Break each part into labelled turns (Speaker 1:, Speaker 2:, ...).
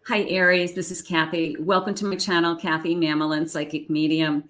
Speaker 1: Hi, Aries. This is Kathy. Welcome to my channel, Kathy Mamolen, Psychic Medium.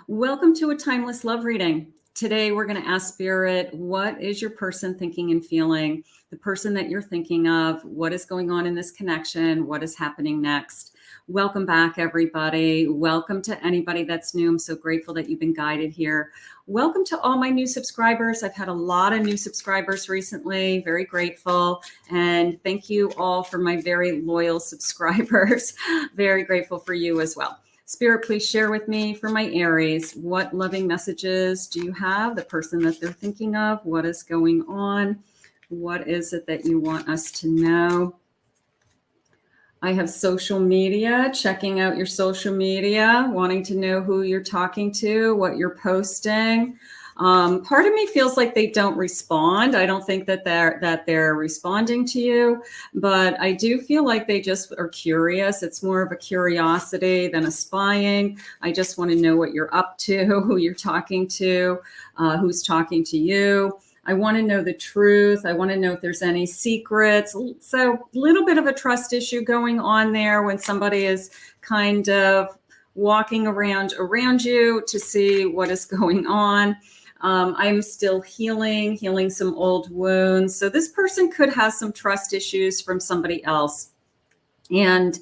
Speaker 1: Welcome to a timeless love reading. Today, we're going to ask Spirit, what is your person thinking and feeling? The person that you're thinking of, what is going on in this connection? What is happening next? Welcome back, everybody. Welcome to anybody that's new. I'm so grateful that you've been guided here. Welcome to all my new subscribers. I've had a lot of new subscribers recently. Very grateful. And thank you all for my very loyal subscribers. Very grateful for you as well. Spirit, please share with me for my Aries. What loving messages do you have? The person that they're thinking of? What is going on? What is it that you want us to know? I have social media, checking out your social media, wanting to know who you're talking to, what you're posting. Part of me feels like they don't respond. I don't think that they're responding to you, but I do feel like they just are curious. It's more of a curiosity than a spying. I just want to know what you're up to, who you're talking to, who's talking to you. I want to know the truth. I want to know if there's any secrets. So a little bit of a trust issue going on there when somebody is kind of walking around you to see what is going on. I'm still healing some old wounds. So this person could have some trust issues from somebody else. And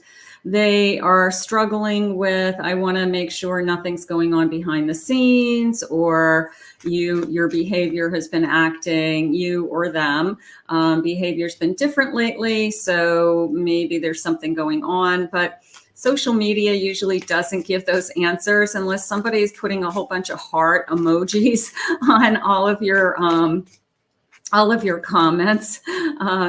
Speaker 1: they are struggling with, I want to make sure nothing's going on behind the scenes, or your behavior has been acting, you or them, behavior's been different lately. So maybe there's something going on, but social media usually doesn't give those answers unless somebody is putting a whole bunch of heart emojis on all of your comments,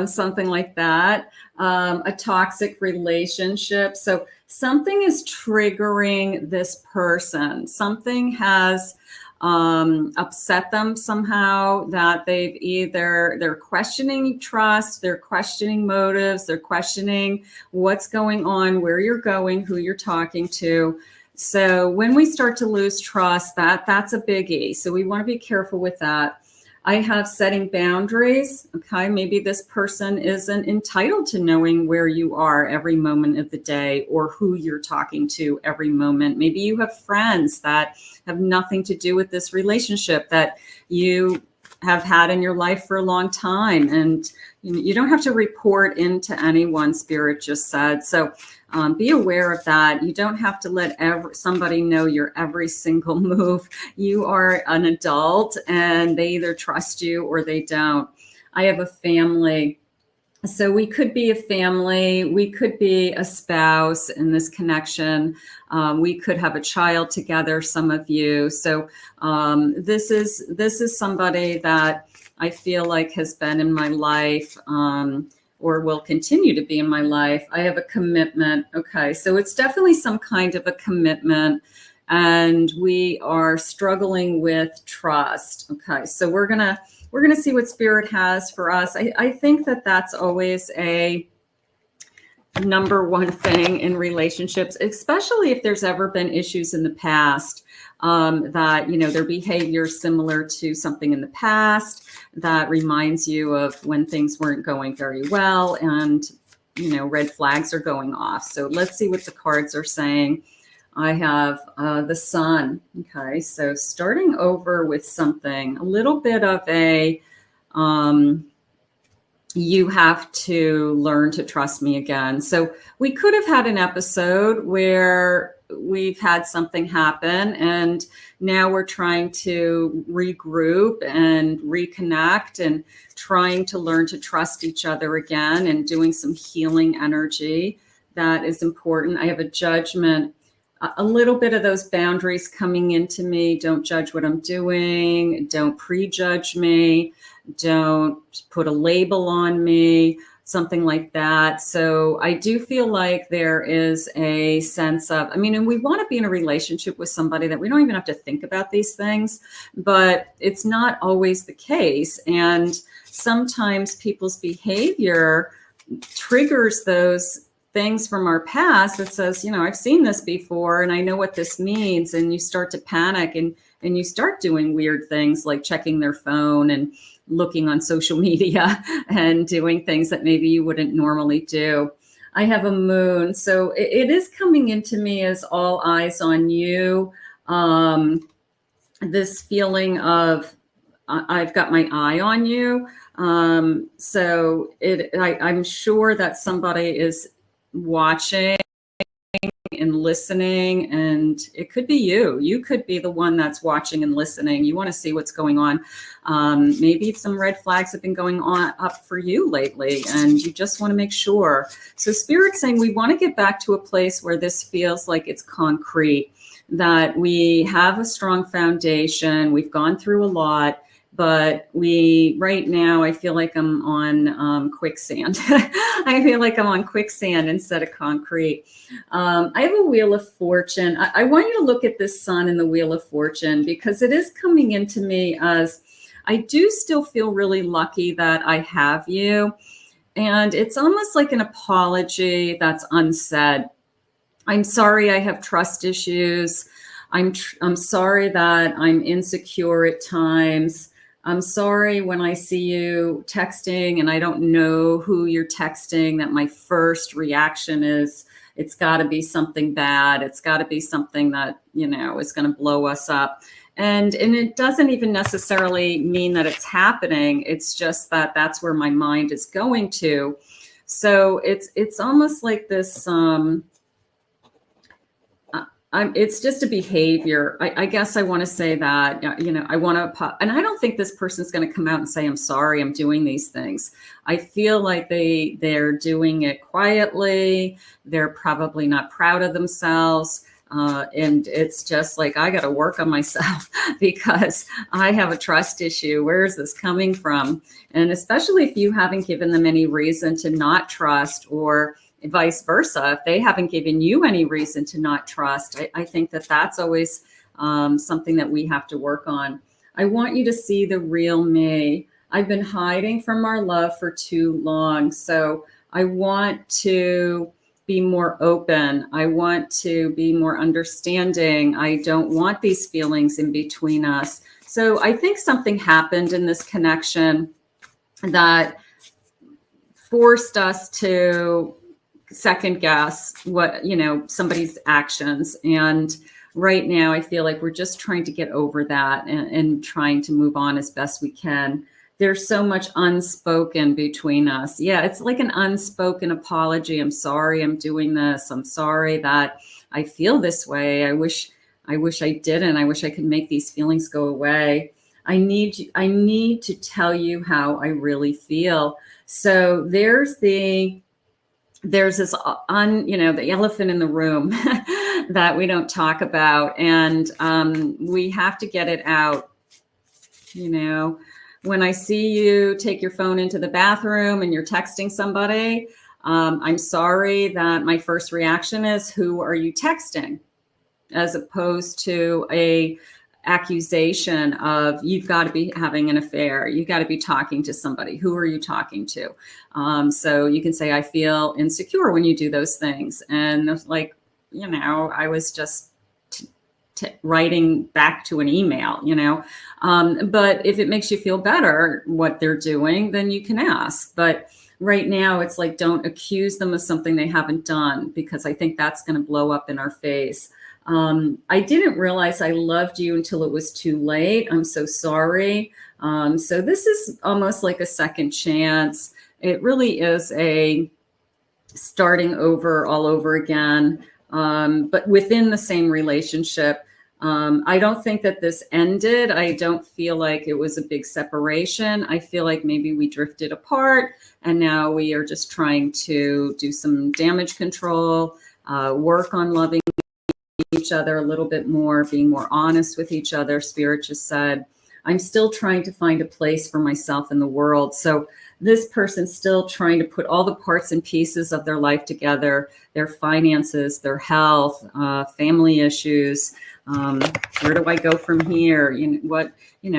Speaker 1: something like that. A toxic relationship. So something is triggering this person. Something has upset them somehow, that they're questioning trust, they're questioning motives, they're questioning what's going on, where you're going, who you're talking to. So when we start to lose trust, that's a biggie. So we want to be careful with that. I have setting boundaries. Okay, maybe this person isn't entitled to knowing where you are every moment of the day or who you're talking to every moment. Maybe you have friends that have nothing to do with this relationship that you have had in your life for a long time. And you don't have to report into anyone, Spirit just said. So be aware of that. You don't have to let somebody know your every single move. You are an adult and they either trust you or they don't. I have a family. So we could be a family. We could be a spouse in this connection. We could have a child together, some of you. So this is somebody that I feel like has been in my life, or will continue to be in my life. I have a commitment. Okay, so it's definitely some kind of a commitment, and we are struggling with trust. Okay, so we're gonna see what Spirit has for us. I think that that's always a number one thing in relationships, especially if there's ever been issues in the past, that, their behavior is similar to something in the past that reminds you of when things weren't going very well, and, red flags are going off. So let's see what the cards are saying. I have the Sun. Okay, so starting over with something, a little bit of a, you have to learn to trust me again. So we could have had an episode where we've had something happen and now we're trying to regroup and reconnect and trying to learn to trust each other again and doing some healing energy. That is important. I have a Judgment. A little bit of those boundaries coming into me. Don't judge what I'm doing. Don't prejudge me. Don't put a label on me, something like that. So I do feel like there is a sense of, and we want to be in a relationship with somebody that we don't even have to think about these things, but it's not always the case. And sometimes people's behavior triggers those things from our past that says, I've seen this before and I know what this means. And you start to panic and you start doing weird things like checking their phone and looking on social media and doing things that maybe you wouldn't normally do. I have a moon. So it is coming into me as all eyes on you. This feeling of I've got my eye on you. So I'm sure that somebody is watching and listening, and it could be you could be the one that's watching and listening. You want to see what's going on. Maybe some red flags have been going on up for you lately, and you just want to make sure. So Spirit's saying we want to get back to a place where this feels like it's concrete, that we have a strong foundation. We've gone through a lot, but right now, I feel like I'm on quicksand. I feel like I'm on quicksand instead of concrete. I have a Wheel of Fortune. I want you to look at this sun in the Wheel of Fortune, because it is coming into me as I do still feel really lucky that I have you. And it's almost like an apology that's unsaid. I'm sorry I have trust issues. I'm sorry that I'm insecure at times. I'm sorry when I see you texting and I don't know who you're texting, that my first reaction is it's got to be something bad. It's got to be something that, is going to blow us up. And it doesn't even necessarily mean that it's happening. It's just that that's where my mind is going to. So it's almost like this, it's just a behavior. I guess I want to say that, I want to, and I don't think this person's going to come out and say, I'm sorry, I'm doing these things. I feel like they're doing it quietly. They're probably not proud of themselves. And it's just like, I got to work on myself because I have a trust issue. Where is this coming from? And especially if you haven't given them any reason to not trust, or vice versa, if they haven't given you any reason to not trust, I think that that's always something that we have to work on. I want you to see the real me. I've been hiding from our love for too long. So I want to be more open. I want to be more understanding. I don't want these feelings in between us. So I think something happened in this connection that forced us to second guess what, somebody's actions. And right now I feel like we're just trying to get over that and trying to move on as best we can. There's so much unspoken between us. Yeah, it's like an unspoken apology. I'm sorry I'm doing this. I'm sorry that I feel this way. I wish I didn't. I wish I could make these feelings go away. I need to tell you how I really feel. So there's this the elephant in the room that we don't talk about. And we have to get it out. When I see you take your phone into the bathroom and you're texting somebody, I'm sorry that my first reaction is, who are you texting? As opposed to a accusation of, you've got to be having an affair. You've got to be talking to somebody. Who are you talking to? So you can say, I feel insecure when you do those things. And like, I was just writing back to an email, but if it makes you feel better what they're doing, then you can ask. But right now it's like, don't accuse them of something they haven't done, because I think that's going to blow up in our face. I didn't realize I loved you until it was too late. I'm so sorry. So this is almost like a second chance. It really is a starting over all over again, but within the same relationship. I don't think that this ended. I don't feel like it was a big separation. I feel like maybe we drifted apart, and now we are just trying to do some damage control, work on loving each other a little bit more, being more honest with each other. Spirit just said, I'm still trying to find a place for myself in the world. So this person's still trying to put all the parts and pieces of their life together, their finances, their health, family issues. Where do I go from here?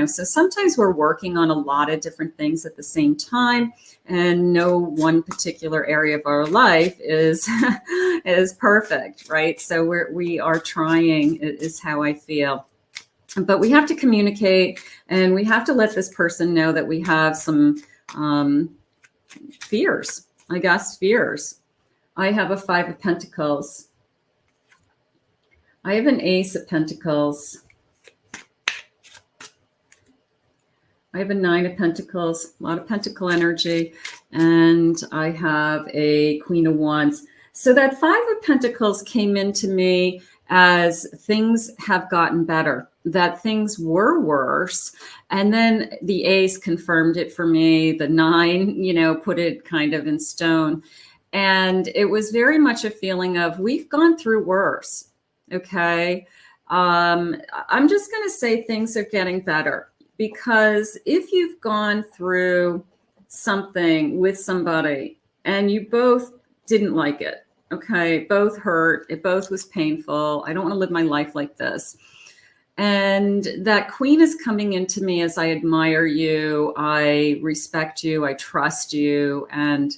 Speaker 1: So sometimes we're working on a lot of different things at the same time, and no one particular area of our life is perfect, right? So we are trying, is how I feel. But we have to communicate, and we have to let this person know that we have some fears, fears. I have a 5 of Pentacles. I have an Ace of Pentacles. I have a 9 of Pentacles, a lot of Pentacle energy, and I have a Queen of Wands. So that 5 of Pentacles came into me as things have gotten better, that things were worse. And then the Ace confirmed it for me. The 9, you know, put it kind of in stone. And it was very much a feeling of, we've gone through worse. Okay. I'm just going to say things are getting better. Because if you've gone through something with somebody and you both didn't like it, okay, both hurt, it both was painful, I don't want to live my life like this. And that Queen is coming into me as I admire you, I respect you, I trust you, and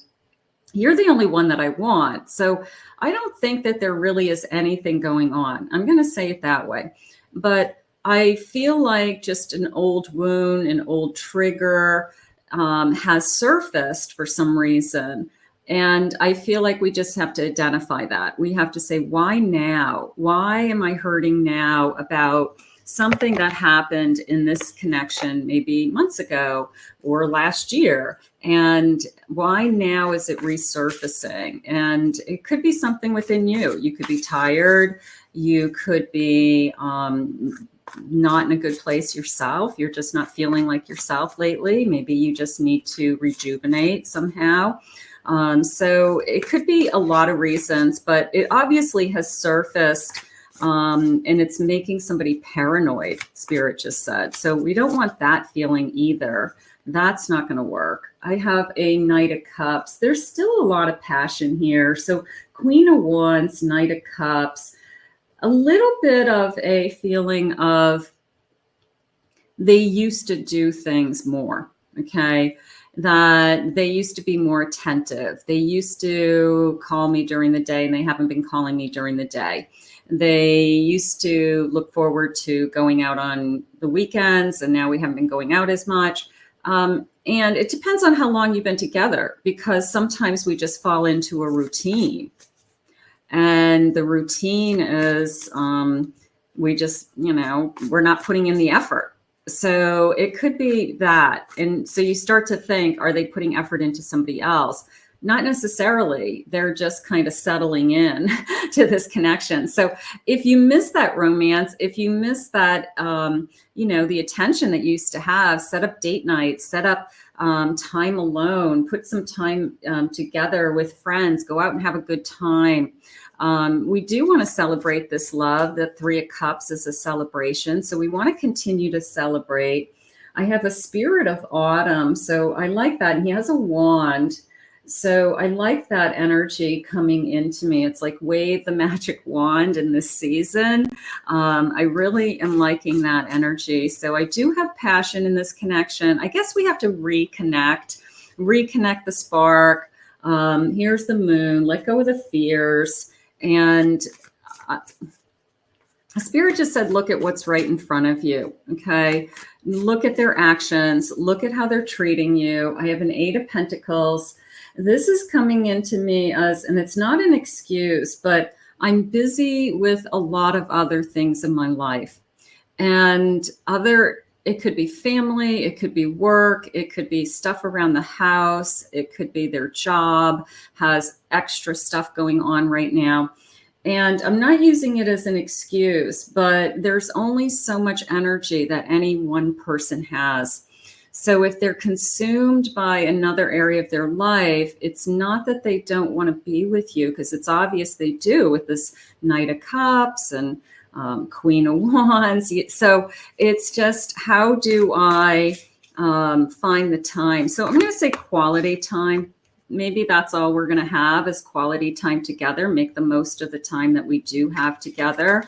Speaker 1: you're the only one that I want. So I don't think that there really is anything going on. I'm going to say it that way. But I feel like just an old wound, an old trigger has surfaced for some reason. And I feel like we just have to identify that. We have to say, why now? Why am I hurting now about something that happened in this connection maybe months ago or last year? And why now is it resurfacing? And it could be something within you. You could be tired. You could be not in a good place yourself. You're just not feeling like yourself lately. Maybe you just need to rejuvenate somehow. So it could be a lot of reasons, but it obviously has surfaced and it's making somebody paranoid, Spirit just said. So we don't want that feeling either. That's not going to work. I have a Knight of Cups. There's still a lot of passion here. So Queen of Wands, Knight of Cups, a little bit of a feeling of they used to do things more, okay? That they used to be more attentive. They used to call me during the day and they haven't been calling me during the day. They used to look forward to going out on the weekends and now we haven't been going out as much. And it depends on how long you've been together because sometimes we just fall into a routine. And the routine is we just, you know, we're not putting in the effort. So it could be that. And so you start to think, are they putting effort into somebody else? Not necessarily. They're just kind of settling in to this connection. So if you miss that romance, if you miss that, you know, the attention that you used to have, set up date nights, set up time alone, put some time together with friends, go out and have a good time. We do want to celebrate this love. The 3 of Cups is a celebration. So we want to continue to celebrate. I have a Spirit of Autumn. So I like that. And he has a wand. So I like that energy coming into me. It's like wave the magic wand in this season. I really am liking that energy. So I do have passion in this connection. I guess we have to reconnect the spark. Here's the moon. Let go of the fears. And Spirit just said, look at what's right in front of you. Okay. Look at their actions. Look at how they're treating you. I have an 8 of Pentacles. This is coming into me as, and it's not an excuse, but I'm busy with a lot of other things in my life. And it could be family, it could be work, it could be stuff around the house, it could be their job has extra stuff going on right now. And I'm not using it as an excuse, but there's only so much energy that any one person has. So if they're consumed by another area of their life, it's not that they don't want to be with you, because it's obvious they do with this Knight of Cups and Queen of Wands. So it's just, how do I find the time? So I'm going to say quality time. Maybe that's all we're going to have is quality time together. Make the most of the time that we do have together.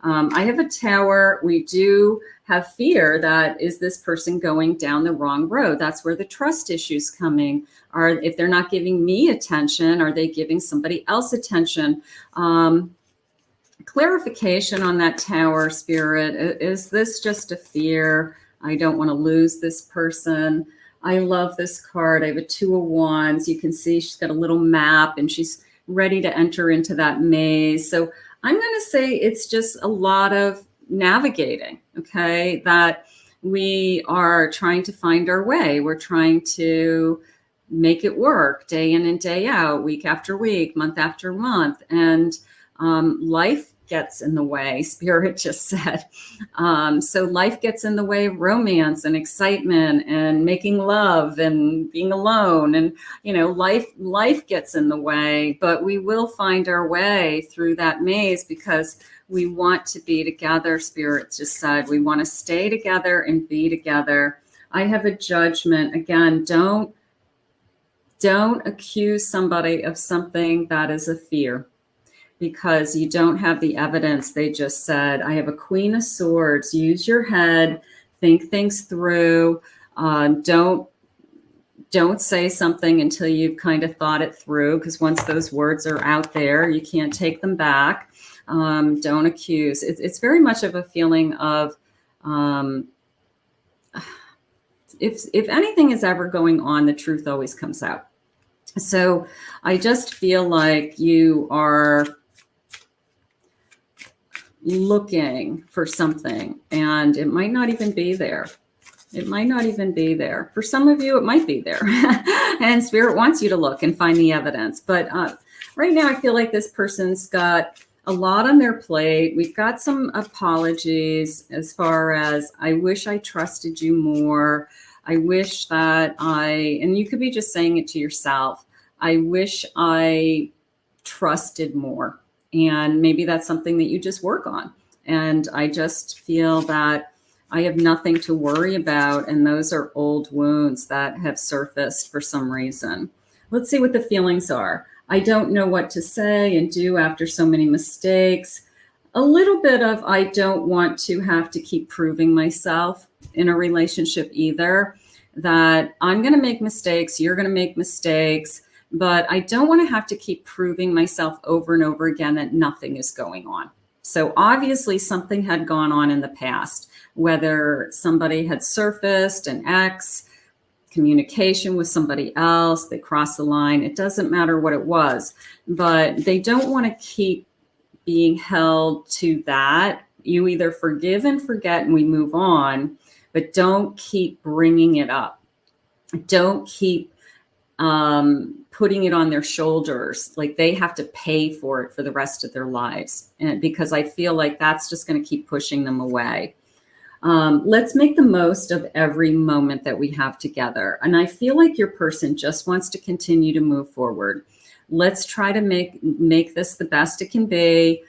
Speaker 1: I have a Tower. We do have fear that, is this person going down the wrong road? That's where the trust issues coming. Or if they're not giving me attention, are they giving somebody else attention? Clarification on that Tower, Spirit. Is this just a fear? I don't want to lose this person. I love this card. I have a 2 of Wands. You can see she's got a little map and she's ready to enter into that maze. So I'm going to say it's just a lot of navigating, okay, that we are trying to find our way. We're trying to make it work day in and day out, week after week, month after month. And life gets in the way, Spirit just said. So life gets in the way of romance and excitement and making love and being alone. And, you know, life gets in the way, but we will find our way through that maze because we want to be together. Spirit just said, we want to stay together and be together. I have a judgment. Again, don't accuse somebody of something that is a fear, because you don't have the evidence. They just said, I have a Queen of Swords. Use your head, think things through. Don't say something until you've kind of thought it through, because once those words are out there, you can't take them back. Don't accuse. It's very much of a feeling of, if anything is ever going on, the truth always comes out. So I just feel like you are looking for something, and it might not even be there. It might not even be there. For some of you, it might be there. And Spirit wants you to look and find the evidence. But right now, I feel like this person's got a lot on their plate. We've got some apologies as far as, I wish I trusted you more. I wish that and you could be just saying it to yourself, I wish I trusted more. And maybe that's something that you just work on. And I just feel that I have nothing to worry about. And those are old wounds that have surfaced for some reason. Let's see what the feelings are. I don't know what to say and do after so many mistakes. A little bit of, I don't want to have to keep proving myself in a relationship either, that I'm going to make mistakes, you're going to make mistakes, but I don't want to have to keep proving myself over and over again that nothing is going on. So obviously something had gone on in the past, whether somebody had surfaced, an ex, communication with somebody else, they crossed the line. It doesn't matter what it was, but they don't want to keep being held to that. You either forgive and forget and we move on, but don't keep bringing it up. Don't keep putting it on their shoulders, like they have to pay for it for the rest of their lives. And because I feel like that's just going to keep pushing them away. Let's make the most of every moment that we have together. And I feel like your person just wants to continue to move forward. Let's try to make this the best it can be.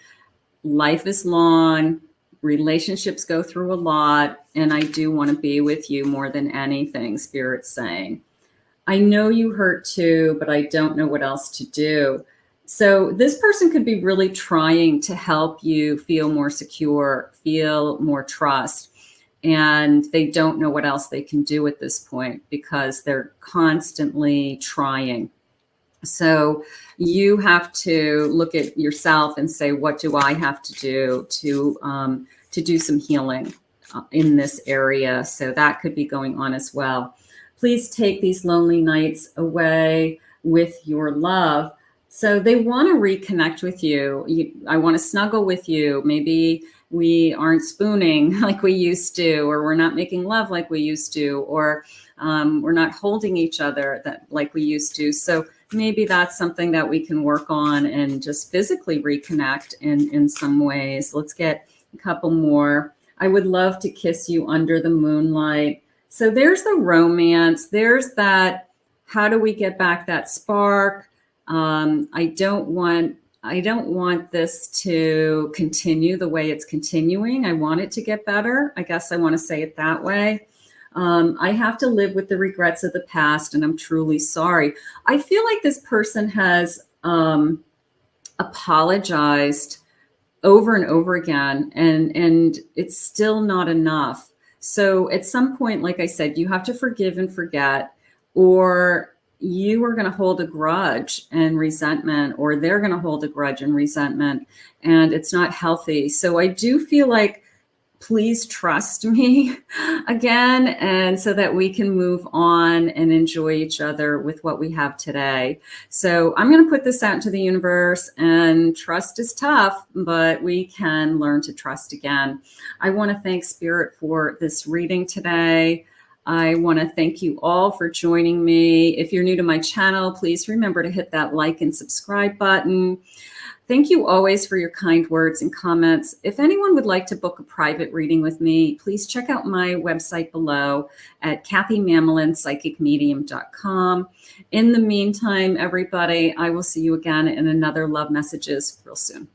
Speaker 1: Life is long. Relationships go through a lot. And I do want to be with you more than anything, Spirit's saying. I know you hurt too, but I don't know what else to do. So this person could be really trying to help you feel more secure, feel more trust. And they don't know what else they can do at this point because they're constantly trying. So you have to look at yourself and say, what do I have to do to do some healing in this area? So that could be going on as well. Please take these lonely nights away with your love. So they want to reconnect with you. I want to snuggle with you. Maybe we aren't spooning like we used to, or we're not making love like we used to, or we're not holding each other like we used to. So maybe that's something that we can work on and just physically reconnect in some ways. Let's get a couple more. I would love to kiss you under the moonlight. So there's the romance. There's that, how do we get back that spark? I don't want this to continue the way it's continuing. I want it to get better. I guess I want to say it that way. I have to live with the regrets of the past, and I'm truly sorry. I feel like this person has apologized over and over again, and it's still not enough. So at some point, like I said, you have to forgive and forget, or you are going to hold a grudge and resentment, or they're going to hold a grudge and resentment, and it's not healthy. So I do feel like, please trust me again, and so that we can move on and enjoy each other with what we have today. So I'm going to put this out into the universe, and trust is tough, but we can learn to trust again. I want to thank Spirit for this reading today. I want to thank you all for joining me. If you're new to my channel, please remember to hit that like and subscribe button. Thank you always for your kind words and comments. If anyone would like to book a private reading with me, please check out my website below at KathyMamolen.psychicmedium.com. In the meantime, everybody, I will see you again in another Love Messages real soon.